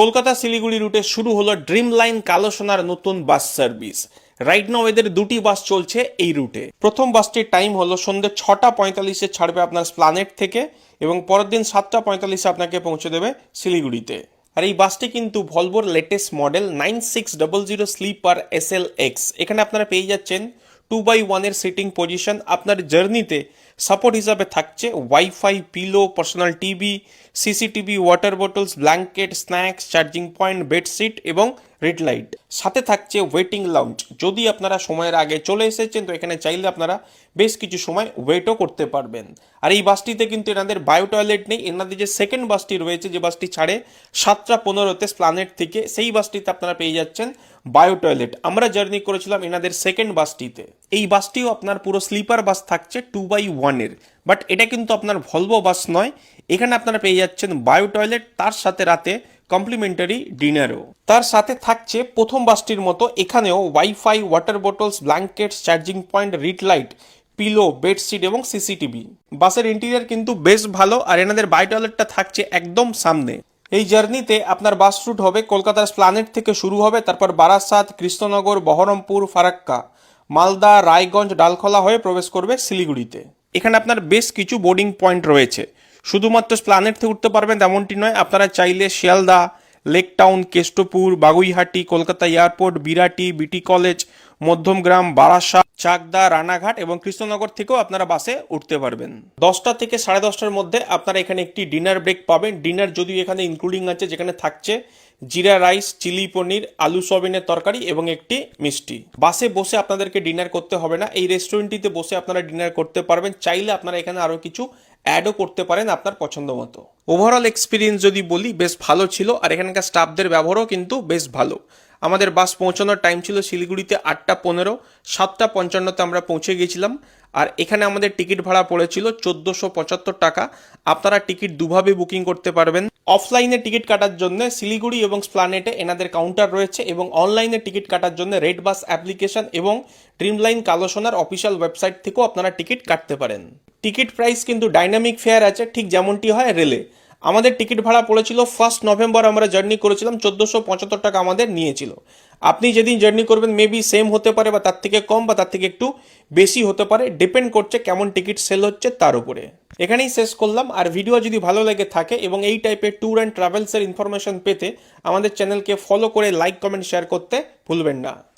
কলকাতা শিলিগুড়ি রুটে শুরু হলো ড্রিম লাইন কালো সোনার নতুন বাস সার্ভিস। রাইট নাও এদের দুটি বাস চলছে এই রুটে। প্রথম বাসটির টাইম হলো সন্ধ্যে 6:45-এ ছাড়বে আপনার স্প্লানেট থেকে এবং পরের দিন 7:45-এ আপনাকে পৌঁছে দেবে শিলিগুড়িতে। আর এই বাসটি কিন্তু ভলভোর লেটেস্ট মডেল 9600 স্লিপার SLX। এখানে আপনারা পেয়ে যাচ্ছেন 2x1 এর সিটিং পজিশন। আপনার জার্নিতে সাপোর্ট হিসাবে থাকছে wifi, pillow, personal TV, CCTV, water bottles, blanket, snacks, charging point, bedsheet এবং রেড লাইট। সাথে থাকছে ওয়েটিং লাউঞ্জ। যদি আপনারা সময়ের আগে চলে এসেছেন তো এখানে চাইলে আপনারা বেশ কিছু সময় ওয়েটও করতে পারবেন। আর এই বাসটিতে কিন্তু এনাদের বায়ো টয়লেট নেই। এনাদের যে সেকেন্ড বাসটি রয়েছে, যে বাসটি ছাড়ে 7:15-তে স্প্লানেট থেকে, সেই বাসটিতে আপনারা পেয়ে যাচ্ছেন বায়ো টয়লেট। আমরা জার্নি করেছিলাম এনাদের সেকেন্ড বাসটিতে। এই বাসটিও আপনার পুরো স্লিপার বাস থাকছে 2x1 এর, বাট এটা কিন্তু আপনার ভলভো বাস নয়। এখানে আপনারা পেয়ে যাচ্ছেন বায়ো টয়লেট, তার সাথে রাতে কমপ্লিমেন্টারি ডিনারও। তার সাথে থাকছে প্রথম বাসটির মতো এখানেও wifi, water bottles, blankets, charging point, read light, pillow, bedsheet এবং সিসিটিভি। বাসের ইন্টেরিয়ার কিন্তু বেশ ভালো। আর এনাদের বায়ো টয়লেটটা থাকছে একদম সামনে। এই জার্নিতে আপনার বাস রুট হবে কলকাতার স্প্লানেট থেকে শুরু হবে, তারপর বারাসাত, কৃষ্ণনগর, বহরমপুর, ফারাক্কা, মালদা, রায়গঞ্জ, ডালখোলা হয়ে প্রবেশ করবে শিলিগুড়িতে। এখানে আপনার বেশ কিছু বোর্ডিং পয়েন্ট রয়েছে। শুধুমাত্র স্প্লানেট থেকে উঠতে পারবেন তেমনটি নয়, আপনারা চাইলে Sealdah, Lake Town, Keshtopur, Baguiati, Kolkata airport, Birati, BT college, Madhyamgram, Barasat, Chakdah, Ranaghat এবং কৃষ্ণনগর থেকেও আপনারা বাসে উঠতে পারবেন। 10টা থেকে 10:30টার মধ্যে আপনারা এখানে একটি ডিনার ব্রেক পাবেন। ডিনার যদিও এখানে ইনক্লুডিং আছে, যেখানে থাকছে জিরা রাইস, চিলি পনির, আলু সয়াবিনের তরকারি এবং একটি মিষ্টি। বাসে বসে আপনাদেরকে ডিনার করতে হবে না, এই রেস্টুরেন্টটিতে বসে আপনারা ডিনার করতে পারবেন। চাইলে আপনারা এখানে আরও কিছু অ্যাডও করতে পারেন আপনার পছন্দ মতো। ওভারঅল এক্সপিরিয়েন্স যদি বলি, বেশ ভালো ছিল। আর এখানকার স্টাফদের ব্যবহারও কিন্তু বেশ ভালো। আমাদের বাস পৌঁছানোর টাইম ছিল শিলিগুড়িতে 8:15, 7:55-তে আমরা পৌঁছে গিয়েছিলাম। আর এখানে আমাদের টিকিট ভাড়া পড়েছিল 1475 টাকা। আপনারা টিকিট দুভাবে বুকিং করতে পারবেন। অফলাইনে টিকিট কাটার জন্য শিলিগুড়ি এবং স্প্লানেটে এনাদের কাউন্টার রয়েছে, এবং অনলাইনে টিকিট কাটার জন্য রেড বাস অ্যাপ্লিকেশন এবং ড্রিমলাইন কালো সোনার অফিসিয়াল ওয়েবসাইট থেকেও আপনারা টিকিট কাটতে পারেন। টিকিট প্রাইস কিন্তু ডাইনামিক ফেয়ার আছে, ঠিক যেমনটি হয় রেলে। আমাদের টিকিট ভাড়া পড়েছিল 1 নভেম্বর, আমরা জার্নি করেছিলাম, 1475 টাকা আমাদের নিয়েছিল। আপনি যেদিন জার্নি করবেন মেবি সেম হতে পারে, বা তার থেকে কম, বা তার থেকে একটু বেশি হতে পারে, ডিপেন্ড করছে কেমন টিকিট সেল হচ্ছে তার উপরে। এখানেই শেষ করলাম। আর ভিডিও যদি ভালো লেগে থাকে এবং এই টাইপের ট্যুর অ্যান্ড ট্রাভেলসের ইনফরমেশন পেতে আমাদের চ্যানেলকে ফলো করে লাইক, কমেন্ট, শেয়ার করতে ভুলবেন না।